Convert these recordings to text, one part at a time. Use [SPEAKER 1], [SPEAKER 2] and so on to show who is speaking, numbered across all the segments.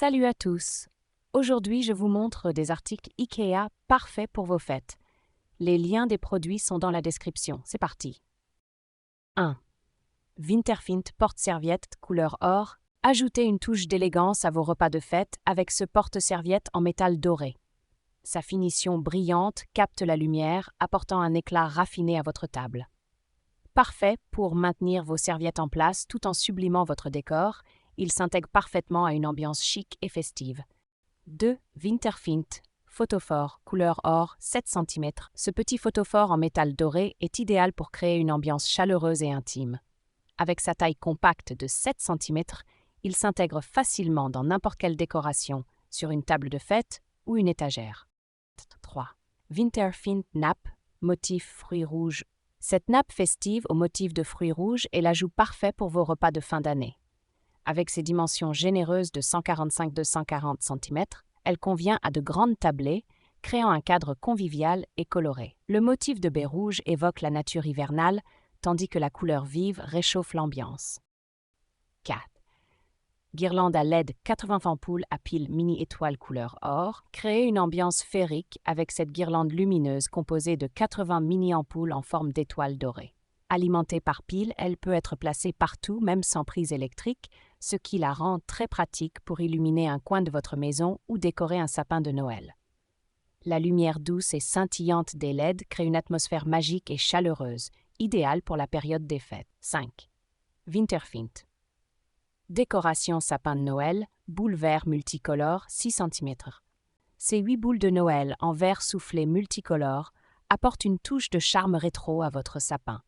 [SPEAKER 1] Salut à tous! Aujourd'hui, je vous montre des articles IKEA parfaits pour vos fêtes. Les liens des produits sont dans la description. C'est parti! 1. Winterfint porte-serviette couleur or. Ajoutez une touche d'élégance à vos repas de fête avec ce porte-serviette en métal doré. Sa finition brillante capte la lumière, apportant un éclat raffiné à votre table. Parfait pour maintenir vos serviettes en place tout en sublimant votre décor, il s'intègre parfaitement à une ambiance chic et festive. 2. Winterfint photophore couleur or 7 cm. Ce petit photophore en métal doré est idéal pour créer une ambiance chaleureuse et intime. Avec sa taille compacte de 7 cm, il s'intègre facilement dans n'importe quelle décoration, sur une table de fête ou une étagère. 3. Winterfint nappe, motif fruits rouges. Cette nappe festive au motif de fruits rouges est l'ajout parfait pour vos repas de fin d'année. Avec ses dimensions généreuses de 145-240 cm, elle convient à de grandes tablées, créant un cadre convivial et coloré. Le motif de baie rouge évoque la nature hivernale, tandis que la couleur vive réchauffe l'ambiance. 4. Guirlande à LED 80 ampoules à pile mini-étoile couleur or. Créez une ambiance féerique avec cette guirlande lumineuse composée de 80 mini-ampoules en forme d'étoile dorée. Alimentée par pile, elle peut être placée partout, même sans prise électrique, ce qui la rend très pratique pour illuminer un coin de votre maison ou décorer un sapin de Noël. La lumière douce et scintillante des LED crée une atmosphère magique et chaleureuse, idéale pour la période des fêtes. 5. Winterfint décoration sapin de Noël, boule vert multicolore 6 cm. Ces 8 boules de Noël en verre soufflé multicolore apportent une touche de charme rétro à votre sapin.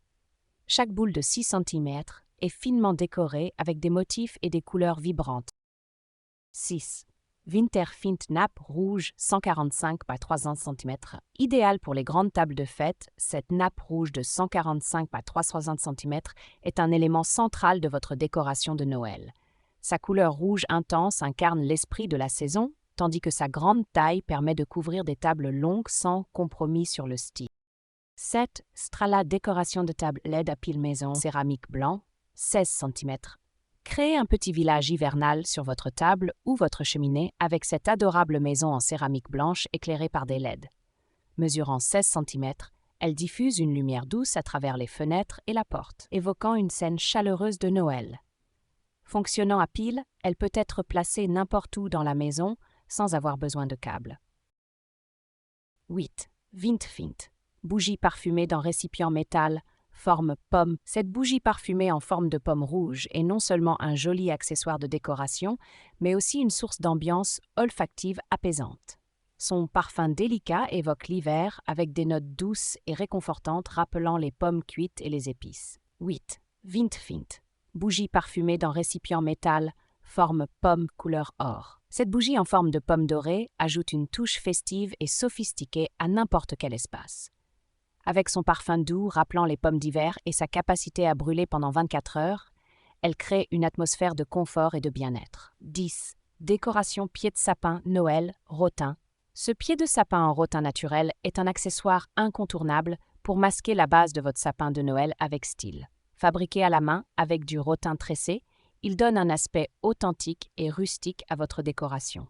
[SPEAKER 1] Chaque boule de 6 cm est finement décorée avec des motifs et des couleurs vibrantes. 6. Winterfint nappe rouge 145 par 300 cm. Idéale pour les grandes tables de fête, cette nappe rouge de 145 par 360 cm est un élément central de votre décoration de Noël. Sa couleur rouge intense incarne l'esprit de la saison, tandis que sa grande taille permet de couvrir des tables longues sans compromis sur le style. 7. Strala décoration de table LED à pile maison céramique blanc 16 cm. Créez un petit village hivernal sur votre table ou votre cheminée avec cette adorable maison en céramique blanche éclairée par des LED. Mesurant 16 cm, elle diffuse une lumière douce à travers les fenêtres et la porte, évoquant une scène chaleureuse de Noël. Fonctionnant à pile, elle peut être placée n'importe où dans la maison sans avoir besoin de câbles. 8. Winterfint bougie parfumée dans récipient métal forme pomme. Cette bougie parfumée en forme de pomme rouge est non seulement un joli accessoire de décoration, mais aussi une source d'ambiance olfactive apaisante. Son parfum délicat évoque l'hiver avec des notes douces et réconfortantes rappelant les pommes cuites et les épices. 8. Winterfint bougie parfumée dans récipient métal forme pomme couleur or. Cette bougie en forme de pomme dorée ajoute une touche festive et sophistiquée à n'importe quel espace. Avec son parfum doux rappelant les pommes d'hiver et sa capacité à brûler pendant 24 heures, elle crée une atmosphère de confort et de bien-être. 10. Décoration pied de sapin Noël rotin. Ce pied de sapin en rotin naturel est un accessoire incontournable pour masquer la base de votre sapin de Noël avec style. Fabriqué à la main avec du rotin tressé, il donne un aspect authentique et rustique à votre décoration.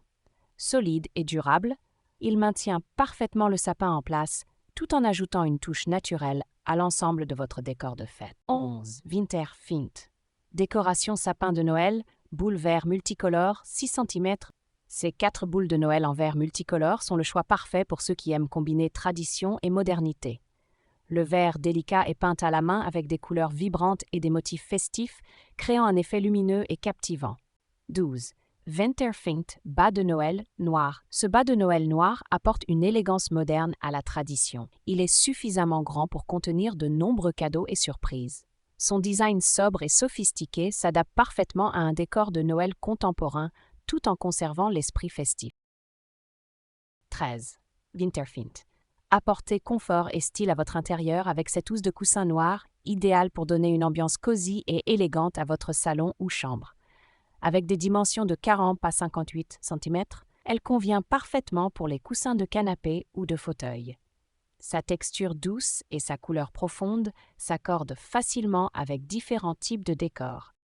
[SPEAKER 1] Solide et durable, il maintient parfaitement le sapin en place tout en ajoutant une touche naturelle à l'ensemble de votre décor de fête. 11. Winterfint décoration sapin de Noël, boule vert multicolore 6 cm. Ces 4 boules de Noël en verre multicolore sont le choix parfait pour ceux qui aiment combiner tradition et modernité. Le verre délicat est peint à la main avec des couleurs vibrantes et des motifs festifs, créant un effet lumineux et captivant. 12. Winterfint bas de Noël noir. Ce bas de Noël noir apporte une élégance moderne à la tradition. Il est suffisamment grand pour contenir de nombreux cadeaux et surprises. Son design sobre et sophistiqué s'adapte parfaitement à un décor de Noël contemporain tout en conservant l'esprit festif. 13. Winterfint apportez confort et style à votre intérieur avec cette housse de coussin noir, idéale pour donner une ambiance cosy et élégante à votre salon ou chambre. Avec des dimensions de 40 à 58 cm, elle convient parfaitement pour les coussins de canapé ou de fauteuil. Sa texture douce et sa couleur profonde s'accordent facilement avec différents types de décors.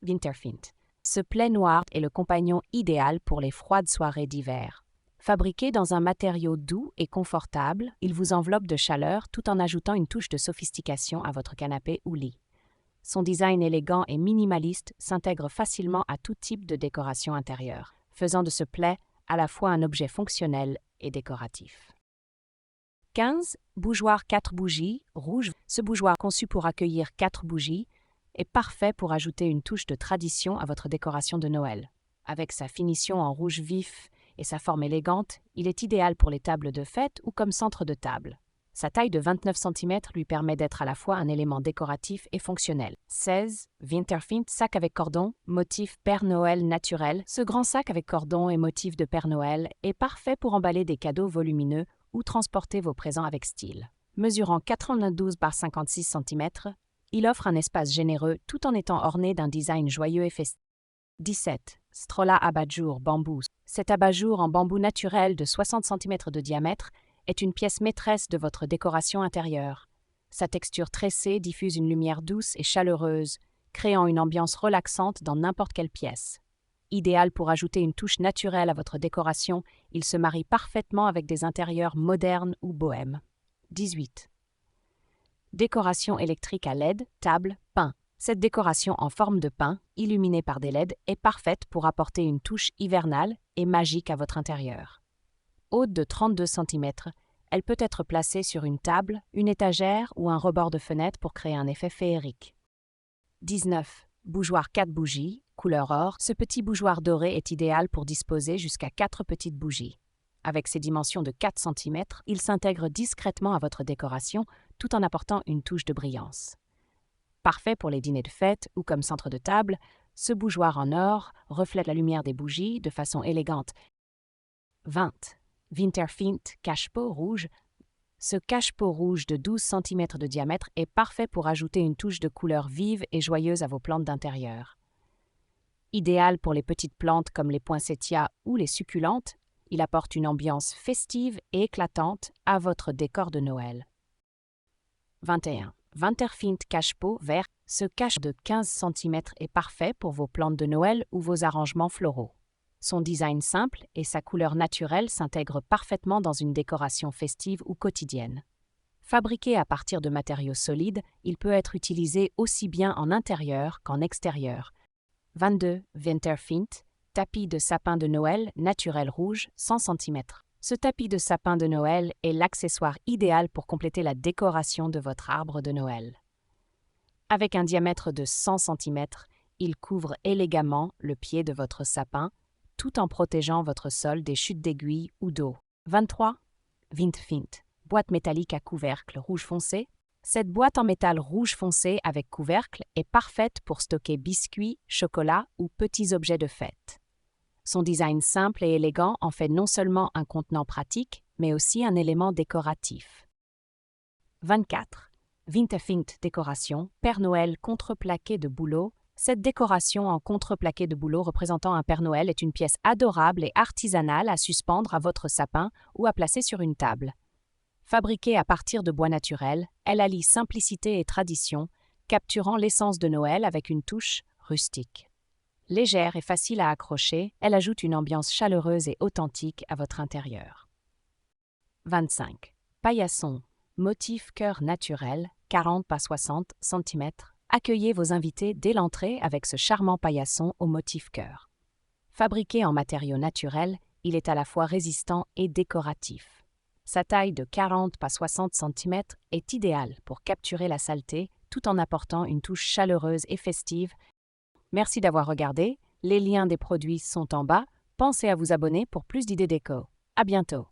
[SPEAKER 1] Winterfint Ce plaid noir est le compagnon idéal pour les froides soirées d'hiver. Fabriqué dans un matériau doux et confortable, il vous enveloppe de chaleur tout en ajoutant une touche de sophistication à votre canapé ou lit. Son design élégant et minimaliste s'intègre facilement à tout type de décoration intérieure, faisant de ce plaid à la fois un objet fonctionnel et décoratif. 15. Bougeoir 4 bougies, rouge. Ce bougeoir conçu pour accueillir 4 bougies est parfait pour ajouter une touche de tradition à votre décoration de Noël. Avec sa finition en rouge vif et sa forme élégante, il est idéal pour les tables de fête ou comme centre de table. Sa taille de 29 cm lui permet d'être à la fois un élément décoratif et fonctionnel. 16. Winterfint, sac avec cordon, motif Père Noël naturel. Ce grand sac avec cordon et motif de Père Noël est parfait pour emballer des cadeaux volumineux ou transporter vos présents avec style. Mesurant 92 par 56 cm, il offre un espace généreux tout en étant orné d'un design joyeux et festif. 17. Strolla abat-jour bambou. Cet abat-jour en bambou naturel de 60 cm de diamètre est une pièce maîtresse de votre décoration intérieure. Sa texture tressée diffuse une lumière douce et chaleureuse, créant une ambiance relaxante dans n'importe quelle pièce. Idéal pour ajouter une touche naturelle à votre décoration, il se marie parfaitement avec des intérieurs modernes ou bohèmes. 18. Décoration électrique à LED, table, pain. Cette décoration en forme de pain, illuminée par des LED, est parfaite pour apporter une touche hivernale et magique à votre intérieur. Haute de 32 cm, elle peut être placée sur une table, une étagère ou un rebord de fenêtre pour créer un effet féerique. 19. Bougeoir 4 bougies, couleur or. Ce petit bougeoir doré est idéal pour disposer jusqu'à 4 petites bougies. Avec ses dimensions de 4 cm, il s'intègre discrètement à votre décoration tout en apportant une touche de brillance. Parfait pour les dîners de fête ou comme centre de table, ce bougeoir en or reflète la lumière des bougies de façon élégante. 20. Winterfint cache-pot rouge. Ce cache-pot rouge de 12 cm de diamètre est parfait pour ajouter une touche de couleur vive et joyeuse à vos plantes d'intérieur. Idéal pour les petites plantes comme les poinsettias ou les succulentes, il apporte une ambiance festive et éclatante à votre décor de Noël. 21. Winterfint cache-pot vert. Ce cache de 15 cm est parfait pour vos plantes de Noël ou vos arrangements floraux. Son design simple et sa couleur naturelle s'intègrent parfaitement dans une décoration festive ou quotidienne. Fabriqué à partir de matériaux solides, il peut être utilisé aussi bien en intérieur qu'en extérieur. 22. Winterfint, tapis de sapin de Noël naturel rouge, 100 cm. Ce tapis de sapin de Noël est l'accessoire idéal pour compléter la décoration de votre arbre de Noël. Avec un diamètre de 100 cm, il couvre élégamment le pied de votre sapin, tout en protégeant votre sol des chutes d'aiguilles ou d'eau. 23. Winterfint, boîte métallique à couvercle rouge foncé. Cette boîte en métal rouge foncé avec couvercle est parfaite pour stocker biscuits, chocolat ou petits objets de fête. Son design simple et élégant en fait non seulement un contenant pratique, mais aussi un élément décoratif. 24. Winterfint décoration, Père Noël contreplaqué de bouleau. Cette décoration en contreplaqué de bouleau représentant un Père Noël est une pièce adorable et artisanale à suspendre à votre sapin ou à placer sur une table. Fabriquée à partir de bois naturel, elle allie simplicité et tradition, capturant l'essence de Noël avec une touche rustique. Légère et facile à accrocher, elle ajoute une ambiance chaleureuse et authentique à votre intérieur. 25. Paillasson, motif cœur naturel, 40 par 60 cm. Accueillez vos invités dès l'entrée avec ce charmant paillasson au motif cœur. Fabriqué en matériaux naturels, il est à la fois résistant et décoratif. Sa taille de 40 par 60 cm est idéale pour capturer la saleté tout en apportant une touche chaleureuse et festive. Merci d'avoir regardé. Les liens des produits sont en bas. Pensez à vous abonner pour plus d'idées déco. À bientôt.